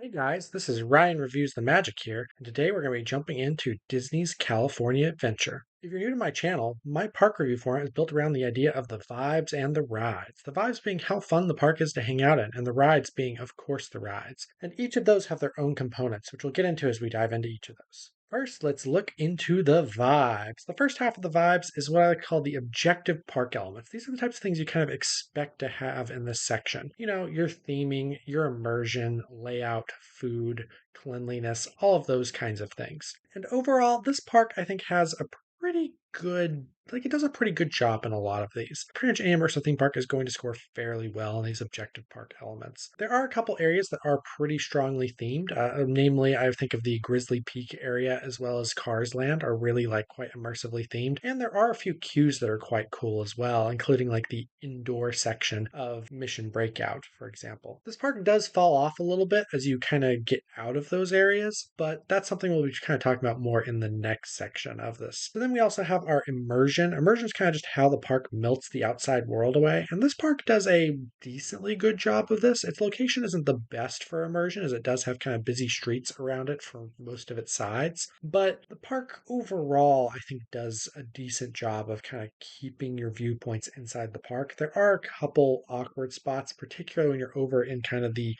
Hey guys, this is Ryan Reviews the Magic here, and today we're going to be jumping into Disney's California Adventure. If you're new to my channel, my park review format is built around the idea of the vibes and the rides. The vibes being how fun the park is to hang out in, and the rides being, of course, the rides. And each of those have their own components, which we'll get into as we dive into each of those. First, let's look into the vibes. The first half of the vibes is what I call the objective park elements. These are the types of things you kind of expect to have in this section. You know, your theming, your immersion, layout, food, cleanliness, all of those kinds of things. And overall, this park I think has a pretty good it does a pretty good job in a lot of these. Pretty much any immersive theme park is going to score fairly well in these objective park elements. There are a couple areas that are pretty strongly themed. Namely, I think of the Grizzly Peak area as well as Cars Land are really quite immersively themed. And there are a few queues that are quite cool as well, including the indoor section of Mission Breakout, for example. This park does fall off a little bit as you kind of get out of those areas, but that's something we'll be kind of talking about more in the next section of this. But then we also have our immersion. Immersion is kind of just how the park melts the outside world away, and this park does a decently good job of this. Its location isn't the best for immersion, as it does have kind of busy streets around it for most of its sides, but the park overall, I think, does a decent job of kind of keeping your viewpoints inside the park. There are a couple awkward spots, particularly when you're over in kind of the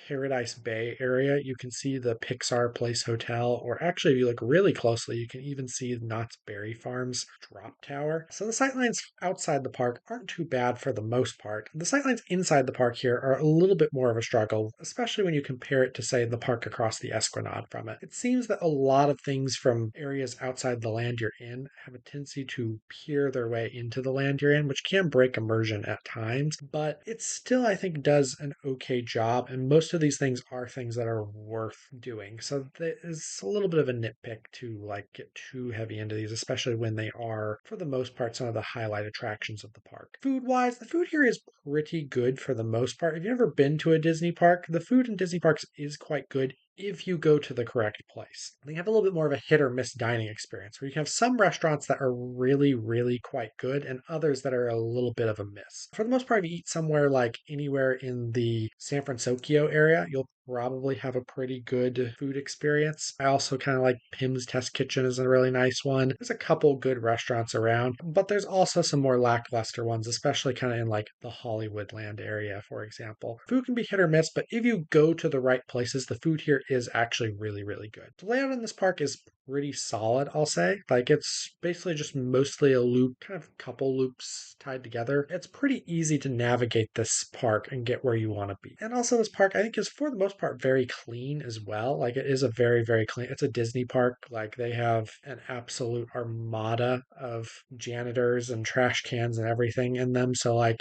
Paradise Bay area. You can see the Pixar Place Hotel, or actually, if you look really closely, you can even see Knott's Berry Farm's drop tower. So the sightlines outside the park aren't too bad for the most part. The sightlines inside the park here are a little bit more of a struggle, especially when you compare it to, say, the park across the Esplanade from it. It seems that a lot of things from areas outside the land you're in have a tendency to peer their way into the land you're in, which can break immersion at times, but it still, I think, does an okay job, and most of these things are things that are worth doing. So there's a little bit of a nitpick to get too heavy into these, especially when they are, for the most part, some of the highlight attractions of the park. Food wise, the food here is pretty good for the most part. If you've ever been to a Disney park, the food in Disney parks is quite good if you go to the correct place. They have a little bit more of a hit or miss dining experience where you can have some restaurants that are really, really quite good and others that are a little bit of a miss. For the most part, if you eat somewhere anywhere in the San Francisco area, you'll probably have a pretty good food experience. I also kind of like Pim's Test Kitchen is a really nice one. There's a couple good restaurants around, but there's also some more lackluster ones, especially kind of in the Hollywoodland area, for example. Food can be hit or miss, but if you go to the right places, the food here is actually really, really good. The layout in this park is pretty solid, I'll say. It's basically just mostly a loop, kind of couple loops tied together. It's pretty easy to navigate this park and get where you want to be. And also, this park, I think, is for the most part very clean as well. It is a very, very clean, it's a Disney park. They have an absolute armada of janitors and trash cans and everything in them. So,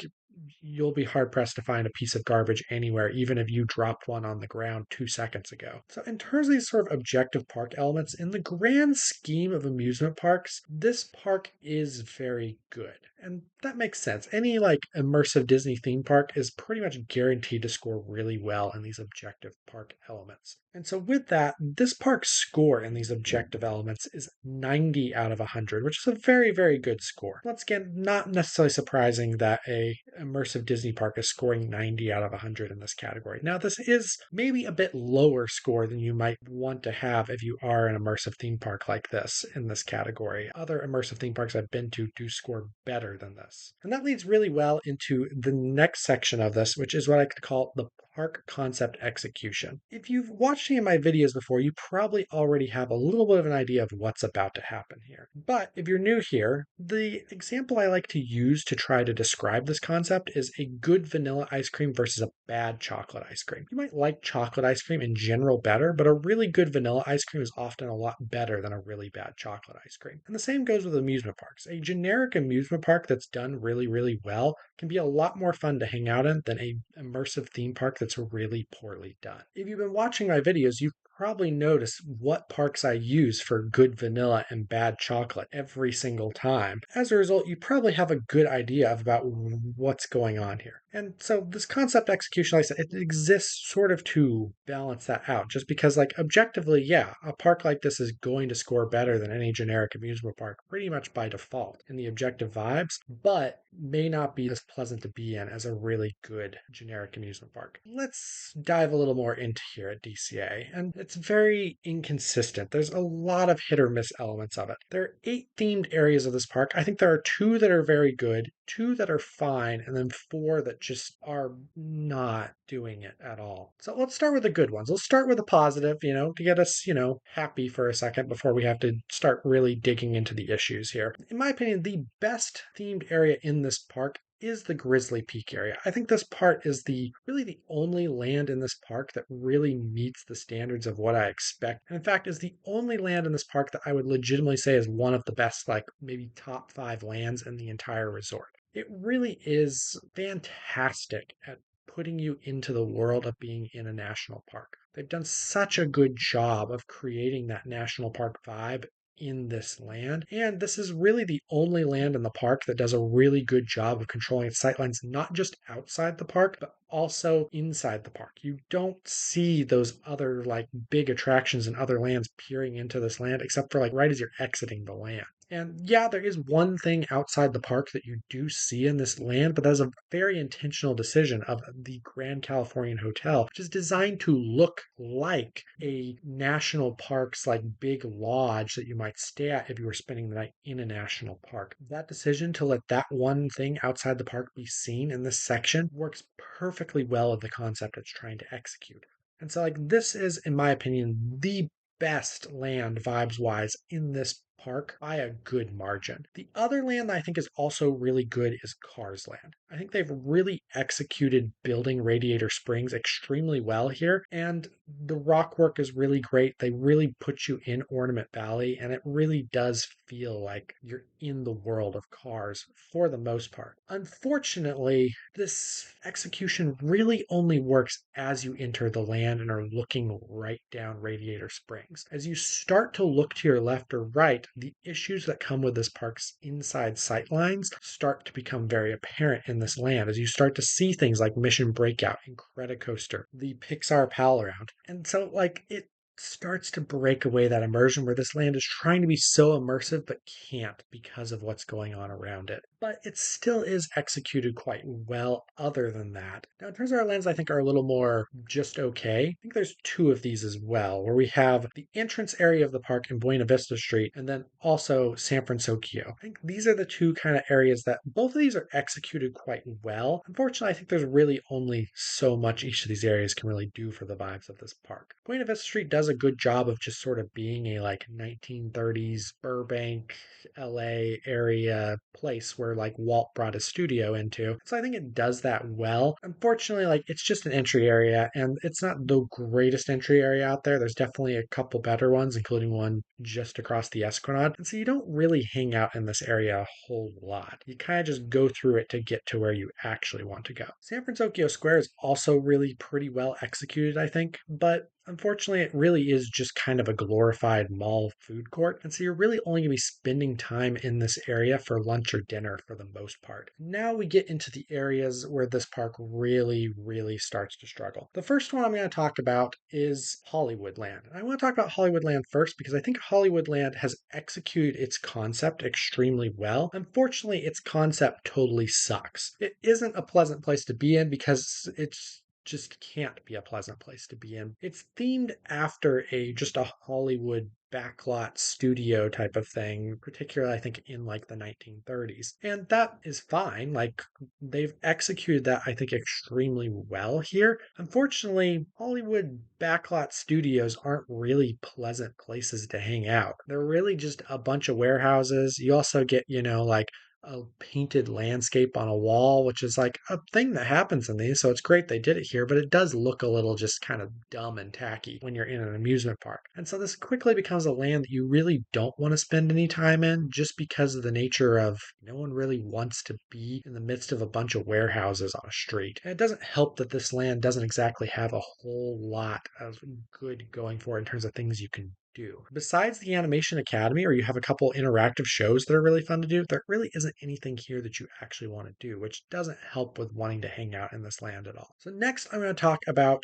you'll be hard pressed to find a piece of garbage anywhere, even if you dropped one on the ground 2 seconds ago. So, in terms of these sort of objective park elements, in the grand scheme of amusement parks, this park is very good. And that makes sense. Any immersive Disney theme park is pretty much guaranteed to score really well in these objective park elements. And so, with that, this park's score in these objective elements is 90 out of 100, which is a very, very good score. Once again, not necessarily surprising that a immersive Disney park is scoring 90 out of 100 in this category. Now, this is maybe a bit lower score than you might want to have if you are an immersive theme park like this in this category. Other immersive theme parks I've been to do score better than this. And that leads really well into the next section of this, which is what I could call the park concept execution. If you've watched any of my videos before, you probably already have a little bit of an idea of what's about to happen here. But if you're new here, the example I like to use to try to describe this concept is a good vanilla ice cream versus a bad chocolate ice cream. You might like chocolate ice cream in general better, but a really good vanilla ice cream is often a lot better than a really bad chocolate ice cream. And the same goes with amusement parks. A generic amusement park that's done really, really well can be a lot more fun to hang out in than a immersive theme park that's really poorly done. If you've been watching my videos, you've probably notice what parks I use for good vanilla and bad chocolate every single time. As a result, you probably have a good idea of about what's going on here. And so this concept execution, like I said, it exists sort of to balance that out. Just because, like, objectively, yeah, a park like this is going to score better than any generic amusement park pretty much by default in the objective vibes, but may not be as pleasant to be in as a really good generic amusement park. Let's dive a little more into here at DCA, and it's very inconsistent. There's a lot of hit or miss elements of it. There are 8 themed areas of this park. I think there are 2 that are very good, 2 that are fine, and then 4 that just are not doing it at all. So let's start with the good ones. Let's start with a positive, to get us, happy for a second before we have to start really digging into the issues here. In my opinion, the best themed area in this park is the Grizzly Peak area. I think this part is really the only land in this park that really meets the standards of what I expect. And in fact, is the only land in this park that I would legitimately say is one of the best, like maybe top 5 lands in the entire resort. It really is fantastic at putting you into the world of being in a national park. They've done such a good job of creating that national park vibe in this land. And this is really the only land in the park that does a really good job of controlling its sightlines, not just outside the park, but also inside the park. You don't see those other like big attractions in other lands peering into this land, except for like right as you're exiting the land. And yeah, there is one thing outside the park that you do see in this land, but that is a very intentional decision of the Grand Californian Hotel, which is designed to look like a national park's like big lodge that you might stay at if you were spending the night in a national park. That decision to let that one thing outside the park be seen in this section works perfectly well with the concept it's trying to execute. And so, like, this is, in my opinion, the best land vibes wise in this park by a good margin. The other land that I think is also really good is Cars Land. I think they've really executed building Radiator Springs extremely well here, and the rock work is really great. They really put you in Ornament Valley, and it really does feel like you're in the world of Cars for the most part. Unfortunately, this execution really only works as you enter the land and are looking right down Radiator Springs. As you start to look to your left or right, the issues that come with this park's inside sightlines start to become very apparent in this land as you start to see things like Mission Breakout, Incredicoaster, the Pixar Pal Around. And so, like, it starts to break away that immersion where this land is trying to be so immersive but can't because of what's going on around it. But it still is executed quite well other than that. Now, in terms of our lands, I think are a little more just okay. I think there's 2 of these as well, where we have the entrance area of the park in Buena Vista Street and then also San Francisco. I think these are the 2 kind of areas that both of these are executed quite well. Unfortunately, I think there's really only so much each of these areas can really do for the vibes of this park. Buena Vista Street does a good job of just sort of being a like 1930s Burbank, LA area place where like Walt brought his studio into. So I think it does that well. Unfortunately, like it's just an entry area and it's not the greatest entry area out there. There's definitely a couple better ones, including one just across the Esplanade. And so you don't really hang out in this area a whole lot. You kind of just go through it to get to where you actually want to go. San Francisco Square is also really pretty well executed, I think, but unfortunately, it really is just kind of a glorified mall food court. And so you're really only going to be spending time in this area for lunch or dinner for the most part. Now we get into the areas where this park really, really starts to struggle. The first one I'm going to talk about is Hollywoodland. And I want to talk about Hollywoodland first because I think Hollywoodland has executed its concept extremely well. Unfortunately, its concept totally sucks. It isn't a pleasant place to be in because it's just can't be a pleasant place to be in. It's themed after just a Hollywood backlot studio type of thing, particularly I think in like the 1930s. And that is fine. Like they've executed that I think extremely well here. Unfortunately, Hollywood backlot studios aren't really pleasant places to hang out. They're really just a bunch of warehouses. You also get, like a painted landscape on a wall, which is like a thing that happens in these. So it's great they did it here, but it does look a little just kind of dumb and tacky when you're in an amusement park. And so this quickly becomes a land that you really don't want to spend any time in just because of the nature of no one really wants to be in the midst of a bunch of warehouses on a street. And it doesn't help that this land doesn't exactly have a whole lot of good going for it in terms of things you can do. Besides the Animation Academy, or you have a couple interactive shows that are really fun to do, there really isn't anything here that you actually want to do, which doesn't help with wanting to hang out in this land at all. So, next, I'm going to talk about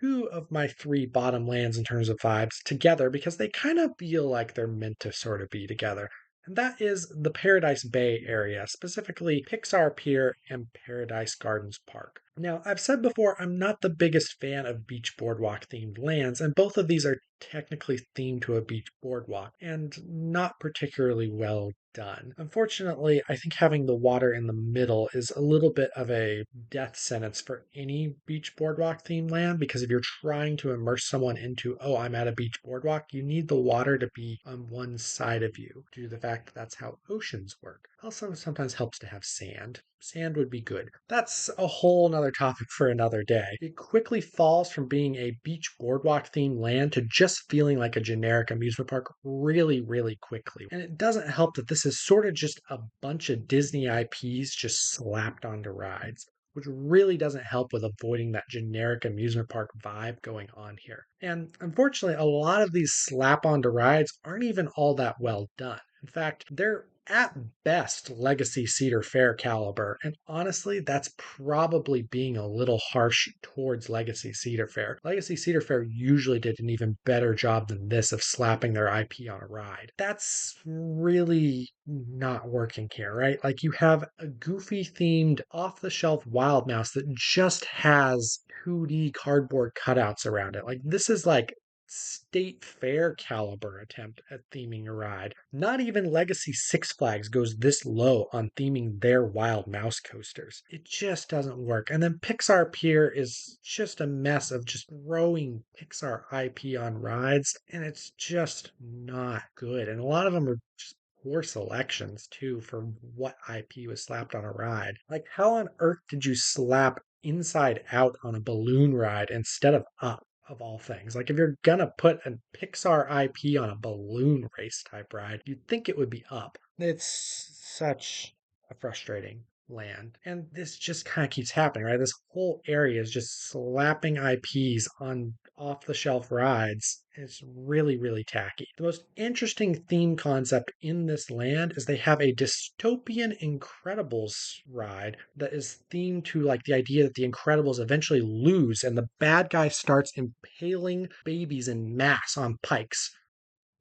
two of my three bottom lands in terms of vibes together because they kind of feel like they're meant to sort of be together. And that is the Paradise Bay area, specifically Pixar Pier and Paradise Gardens Park. Now, I've said before, I'm not the biggest fan of beach boardwalk themed lands, and both of these are technically themed to a beach boardwalk and not particularly well done. Unfortunately, I think having the water in the middle is a little bit of a death sentence for any beach boardwalk themed land because if you're trying to immerse someone into, oh, I'm at a beach boardwalk, you need the water to be on one side of you due to the fact that that's how oceans work. Also, sometimes helps to have sand. Sand would be good. That's a whole nother topic for another day. It quickly falls from being a beach boardwalk themed land to just feeling like a generic amusement park really, really quickly. And it doesn't help that this is sort of just a bunch of Disney IPs just slapped onto rides, which really doesn't help with avoiding that generic amusement park vibe going on here. And unfortunately, a lot of these slap onto rides aren't even all that well done. In fact, they're at best legacy Cedar Fair caliber, and honestly, that's probably being a little harsh towards legacy Cedar Fair. Legacy Cedar Fair usually did an even better job than this of slapping their IP on a ride. That's really not working here, right? Like you have a goofy themed off the shelf Wild Mouse that just has 2D cardboard cutouts around it. Like this is like state fair caliber attempt at theming a ride. Not even Legacy Six Flags goes this low on theming their Wild Mouse coasters. It just doesn't work. And then Pixar Pier is just a mess of just throwing Pixar IP on rides, and it's just not good. And a lot of them are just poor selections too for what IP was slapped on a ride. Like, how on earth did you slap Inside Out on a balloon ride instead of Up? Of all things. Like if you're gonna put a Pixar IP on a balloon race type ride, you'd think it would be Up. It's such a frustrating land. And this just kind of keeps happening, right? This whole area is just slapping IPs on off the shelf rides. It's really, really tacky. The most interesting theme concept in this land is they have a dystopian Incredibles ride that is themed to like the idea that the Incredibles eventually lose and the bad guy starts impaling babies in mass on pikes.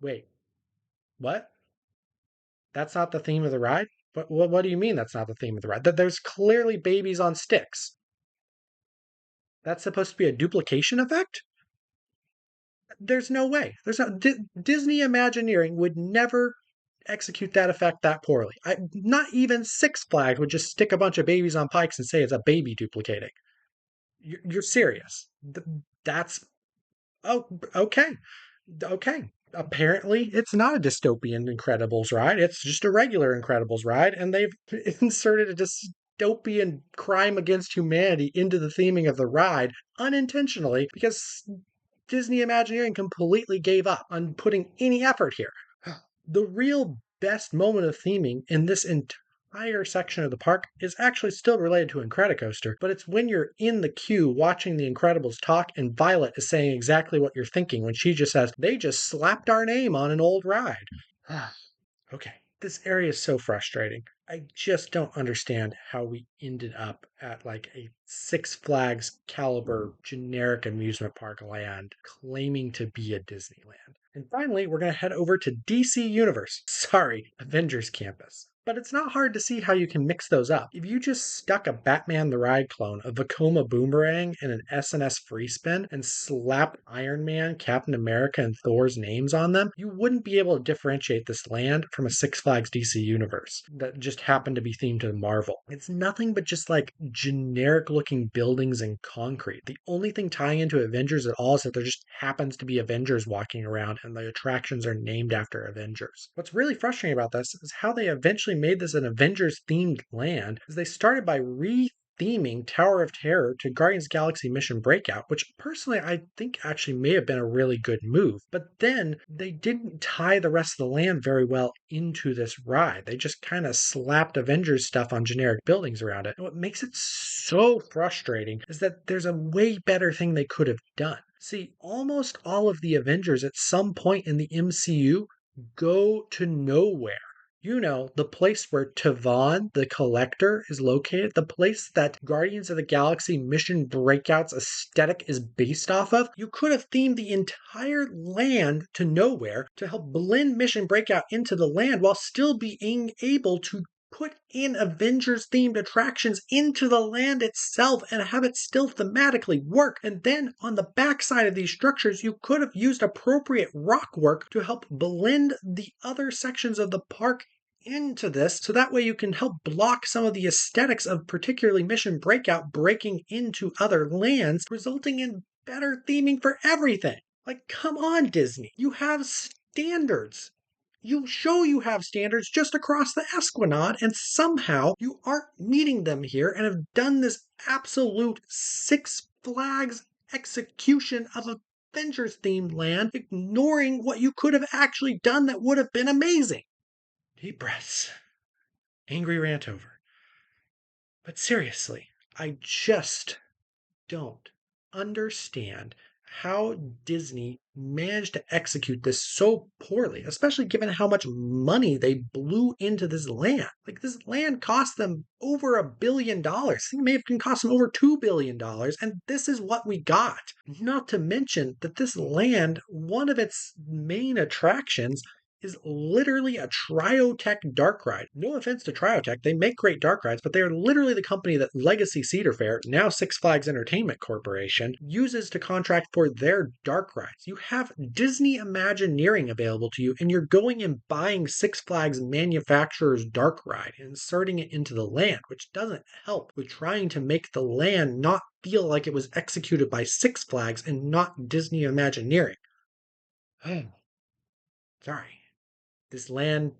Wait, what? That's not the theme of the ride? What do you mean that's not the theme of the ride? That there's clearly babies on sticks. That's supposed to be a duplication effect? There's no way. There's no Disney Imagineering would never execute that effect that poorly. Not even Six Flags would just stick a bunch of babies on pikes and say it's a baby duplicating. You're serious. That's oh okay. Okay. Apparently, it's not a dystopian Incredibles ride. It's just a regular Incredibles ride, and they've inserted a dystopian crime against humanity into the theming of the ride unintentionally because Disney Imagineering completely gave up on putting any effort here. The real best moment of theming in this entire section of the park is actually still related to Incredicoaster, but it's when you're in the queue watching the Incredibles talk and Violet is saying exactly what you're thinking when she just says, they just slapped our name on an old ride. Okay. This area is so frustrating. I just don't understand how we ended up at like a Six Flags caliber generic amusement park land claiming to be a Disneyland. And finally, we're going to head over to DC Universe. Sorry, Avengers Campus. But it's not hard to see how you can mix those up. If you just stuck a Batman the Ride clone, a Vekoma Boomerang, and an SNS Free Spin and slapped Iron Man, Captain America, and Thor's names on them, you wouldn't be able to differentiate this land from a Six Flags DC universe that just happened to be themed to Marvel. It's nothing but just like generic looking buildings and concrete. The only thing tying into Avengers at all is that there just happens to be Avengers walking around and the attractions are named after Avengers. What's really frustrating about this is how they eventually actually made this an Avengers themed land is they started by theming Tower of Terror to Guardians of the Galaxy Mission Breakout, which personally I think actually may have been a really good move. But then they didn't tie the rest of the land very well into this ride. They just kind of slapped Avengers stuff on generic buildings around it. And what makes it so frustrating is that there's a way better thing they could have done. See, almost all of the Avengers at some point in the MCU go to nowhere. You know, the place where Tavon the Collector is located, the place that Guardians of the Galaxy Mission Breakout's aesthetic is based off of, you could have themed the entire land to nowhere to help blend Mission Breakout into the land while still being able to put in Avengers themed attractions into the land itself and have it still thematically work. And then on the backside of these structures, you could have used appropriate rock work to help blend the other sections of the park into this so that way you can help block some of the aesthetics of particularly Mission Breakout breaking into other lands, resulting in better theming for everything. Like, come on, Disney. You have standards. You show you have standards just across the Esquinade, and somehow you aren't meeting them here and have done this absolute Six Flags execution of Avengers themed land, ignoring what you could have actually done that would have been amazing. Deep breaths. Angry rant over. But seriously, I just don't understand how Disney managed to execute this so poorly, especially given how much money they blew into this land. Like, this land cost them over $1 billion. I think it may have cost them over $2 billion, and this is what we got. Not to mention that this land, one of its main attractions, is literally a Triotech dark ride. No offense to Triotech, they make great dark rides, but they are literally the company that Legacy Cedar Fair, now Six Flags Entertainment Corporation, uses to contract for their dark rides. You have Disney Imagineering available to you, and you're going and buying Six Flags manufacturer's dark ride and inserting it into the land, which doesn't help with trying to make the land not feel like it was executed by Six Flags and not Disney Imagineering. Sorry. This land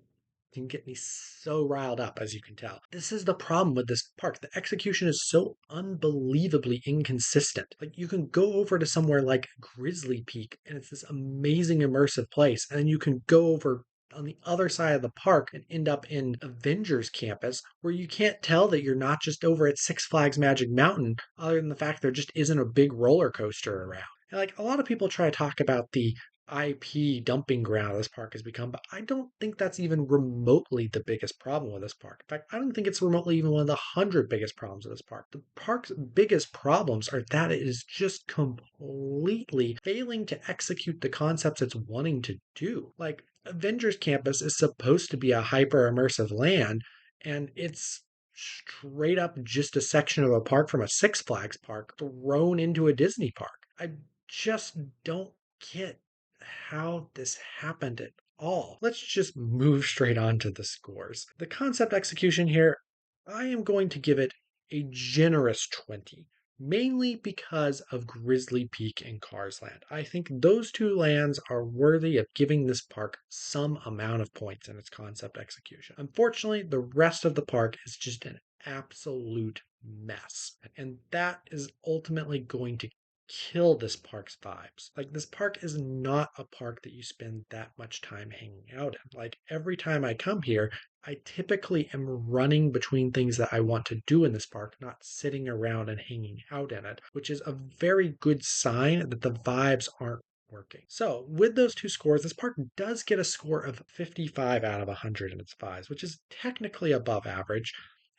can get me so riled up, as you can tell. This is the problem with this park. The execution is so unbelievably inconsistent. Like, you can go over to somewhere like Grizzly Peak, and it's this amazing immersive place, and then you can go over on the other side of the park and end up in Avengers Campus, where you can't tell that you're not just over at Six Flags Magic Mountain, other than the fact there just isn't a big roller coaster around. And like, a lot of people try to talk about the IP dumping ground this park has become, but I don't think that's even remotely the biggest problem with this park. In fact, I don't think it's remotely even one of the 100 biggest problems of this park. The park's biggest problems are that it is just completely failing to execute the concepts it's wanting to do. Like, Avengers Campus is supposed to be a hyper immersive land, and it's straight up just a section of a park from a Six Flags park thrown into a Disney park. I just don't get how this happened at all. Let's just move straight on to the scores. The concept execution here, I am going to give it a generous 20, mainly because of Grizzly Peak and Cars Land. I think those two lands are worthy of giving this park some amount of points in its concept execution. Unfortunately, the rest of the park is just an absolute mess, and that is ultimately going to kill this park's vibes. Like, this park is not a park that you spend that much time hanging out in. Like, every time I come here, I typically am running between things that I want to do in this park, not sitting around and hanging out in it, which is a very good sign that the vibes aren't working. So, with those two scores, this park does get a score of 55 out of 100 in its vibes, which is technically above average.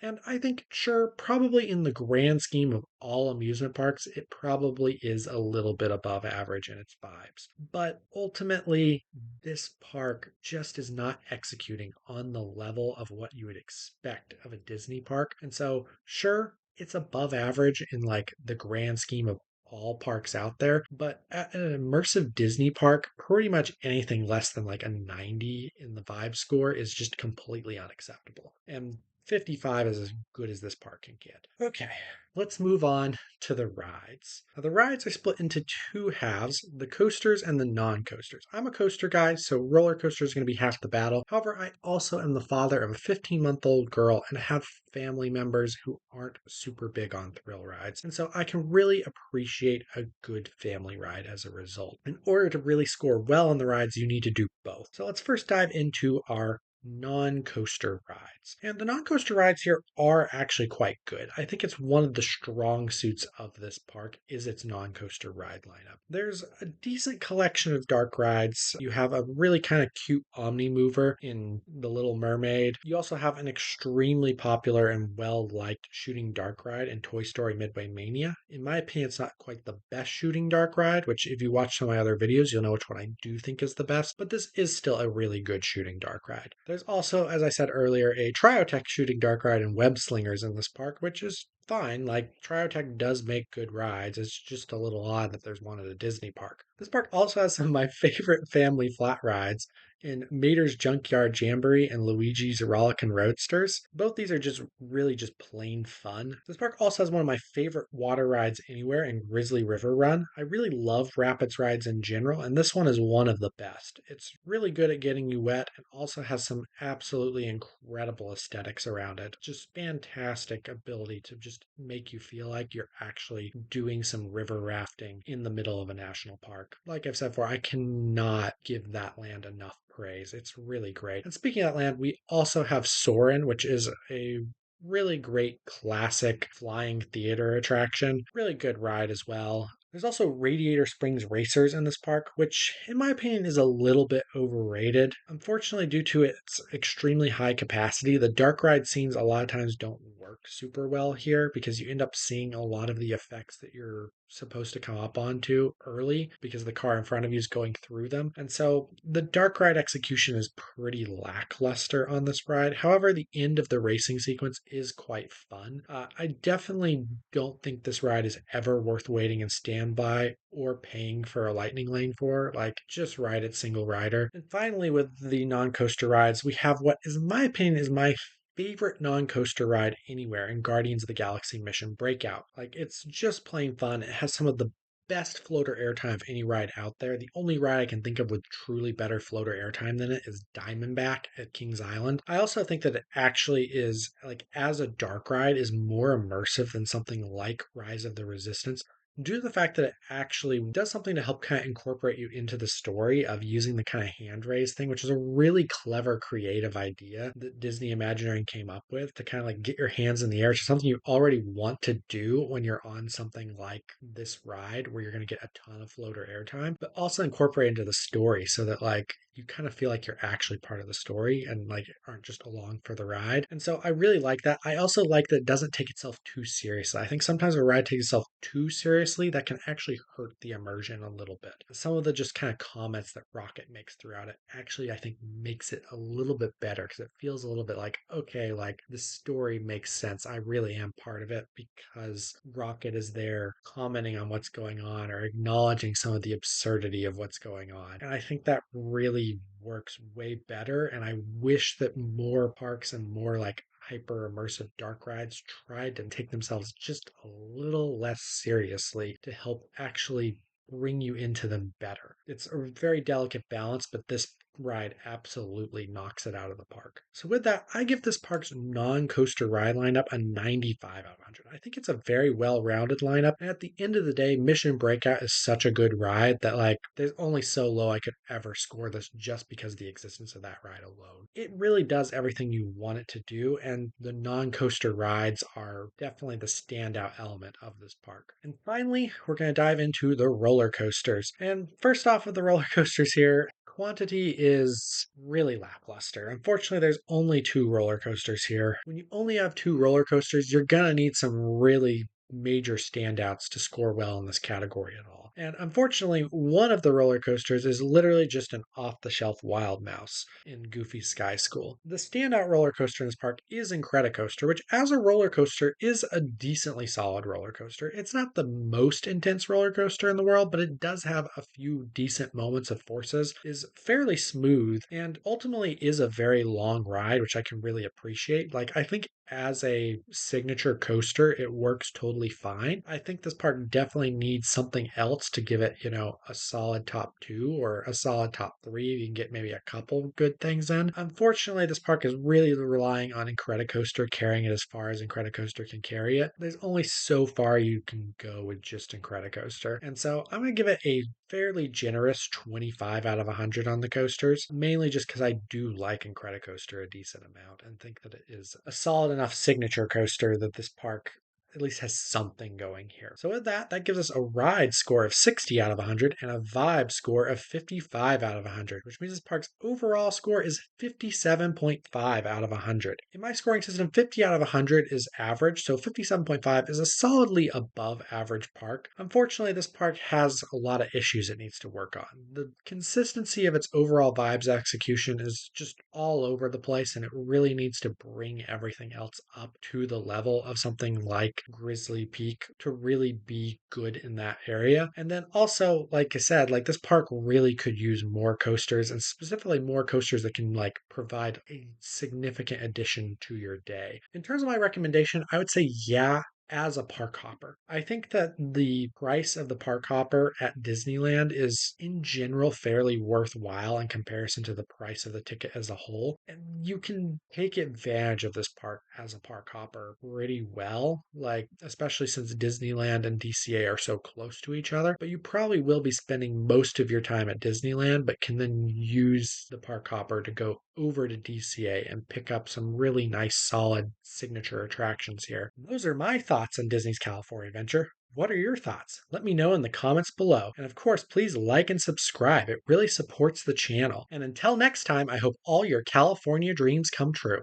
And I think, sure, probably in the grand scheme of all amusement parks, it probably is a little bit above average in its vibes. But ultimately, this park just is not executing on the level of what you would expect of a Disney park. And so, sure, it's above average in like the grand scheme of all parks out there, but at an immersive Disney park, pretty much anything less than like a 90 in the vibe score is just completely unacceptable. And 55 is as good as this park can get. Okay, let's move on to the rides. Now, the rides are split into two halves, the coasters and the non-coasters. I'm a coaster guy, so roller coaster is going to be half the battle. However, I also am the father of a 15-month-old girl and have family members who aren't super big on thrill rides. And so I can really appreciate a good family ride as a result. In order to really score well on the rides, you need to do both. So let's first dive into our non-coaster rides. And the non-coaster rides here are actually quite good. I think it's one of the strong suits of this park is its non-coaster ride lineup. There's a decent collection of dark rides. You have a really kind of cute Omni Mover in The Little Mermaid. You also have an extremely popular and well-liked shooting dark ride in Toy Story Midway Mania. In my opinion, it's not quite the best shooting dark ride, which if you watch some of my other videos, you'll know which one I do think is the best, but this is still a really good shooting dark ride. There's also, as I said earlier, a Triotech shooting dark ride and web slingers in this park, which is fine. Like, Triotech does make good rides. It's just a little odd that there's one at a Disney park. This park also has some of my favorite family flat rides in Mater's Junkyard Jamboree and Luigi's Rollickin' Roadsters. Both these are just really just plain fun. This park also has one of my favorite water rides anywhere in Grizzly River Run. I really love rapids rides in general, and this one is one of the best. It's really good at getting you wet and also has some absolutely incredible aesthetics around it. Just fantastic ability to just make you feel like you're actually doing some river rafting in the middle of a national park. Like I've said before, I cannot give that land enough praise. It's really great. And speaking of that land, we also have Soarin', which is a really great classic flying theater attraction. Really good ride as well. There's also Radiator Springs Racers in this park, which, in my opinion, is a little bit overrated. Unfortunately, due to its extremely high capacity, the dark ride scenes a lot of times don't work super well here because you end up seeing a lot of the effects that you're supposed to come up onto early because the car in front of you is going through them. And so the dark ride execution is pretty lackluster on this ride. However, the end of the racing sequence is quite fun. I definitely don't think this ride is ever worth waiting in standby or paying for a lightning lane for. Like, just ride it single rider. And finally, with the non-coaster rides, we have what is, in my opinion, is my favorite non-coaster ride anywhere in Guardians of the Galaxy Mission Breakout. Like, it's just plain fun. It has some of the best floater airtime of any ride out there. The only ride I can think of with truly better floater airtime than it is Diamondback at Kings Island. I also think that it actually is, like, as a dark ride, is more immersive than something like Rise of the Resistance, due to the fact that it actually does something to help kind of incorporate you into the story of using the kind of hand raise thing, which is a really clever creative idea that Disney Imagineering came up with to kind of like get your hands in the air, which is something you already want to do when you're on something like this ride where you're going to get a ton of floater airtime, but also incorporate into the story so that like you kind of feel like you're actually part of the story and like aren't just along for the ride. And so I really like that. I also like that it doesn't take itself too seriously. I think sometimes a ride takes itself too seriously that can actually hurt the immersion a little bit. Some of the just kind of comments that Rocket makes throughout it actually I think makes it a little bit better because it feels a little bit like, okay, like the story makes sense. I really am part of it because Rocket is there commenting on what's going on or acknowledging some of the absurdity of what's going on. And I think that really works way better. And I wish that more parks and more like hyper immersive dark rides tried to take themselves just a little less seriously to help actually bring you into them better. It's a very delicate balance, but this ride absolutely knocks it out of the park. So with that, I give this park's non-coaster ride lineup a 95 out of 100. I think it's a very well-rounded lineup. And at the end of the day, Mission Breakout is such a good ride that like there's only so low I could ever score this just because of the existence of that ride alone. It really does everything you want it to do, and the non-coaster rides are definitely the standout element of this park. And finally, we're going to dive into the roller coasters. And first off with the roller coasters here, quantity is really lackluster. Unfortunately, there's only two roller coasters here. When you only have two roller coasters, you're gonna need some really major standouts to score well in this category at all. And unfortunately, one of the roller coasters is literally just an off the shelf Wild Mouse in Goofy Sky School. The standout roller coaster in this park is Incredicoaster, which as a roller coaster is a decently solid roller coaster. It's not the most intense roller coaster in the world, but it does have a few decent moments of forces, is fairly smooth, and ultimately is a very long ride, which I can really appreciate. Like, I think as a signature coaster, it works totally fine. I think this park definitely needs something else to give it, a solid top two or a solid top three. You can get maybe a couple good things in. Unfortunately, this park is really relying on Incredicoaster carrying it as far as Incredicoaster can carry it. There's only so far you can go with just Incredicoaster. And so I'm going to give it a fairly generous 25 out of 100 on the coasters, mainly just because I do like Incredicoaster a decent amount and think that it is a solid enough signature coaster that this park at least has something going here. So with that, that gives us a ride score of 60 out of 100 and a vibe score of 55 out of 100, which means this park's overall score is 57.5 out of 100. In my scoring system, 50 out of 100 is average, so 57.5 is a solidly above average park. Unfortunately, this park has a lot of issues it needs to work on. The consistency of its overall vibes execution is just all over the place, and it really needs to bring everything else up to the level of something like Grizzly Peak to really be good in that area. And then also, like I said, like this park really could use more coasters, and specifically more coasters that can like provide a significant addition to your day. In terms of my recommendation, I would say yeah, as a park hopper. I think that the price of the park hopper at Disneyland is in general fairly worthwhile in comparison to the price of the ticket as a whole. And you can take advantage of this park as a park hopper pretty well, like especially since Disneyland and DCA are so close to each other. But you probably will be spending most of your time at Disneyland, but can then use the park hopper to go over to DCA and pick up some really nice, solid signature attractions here. Those are my thoughts on Disney's California Adventure. What are your thoughts? Let me know in the comments below. And of course, please like and subscribe. It really supports the channel. And until next time, I hope all your California dreams come true.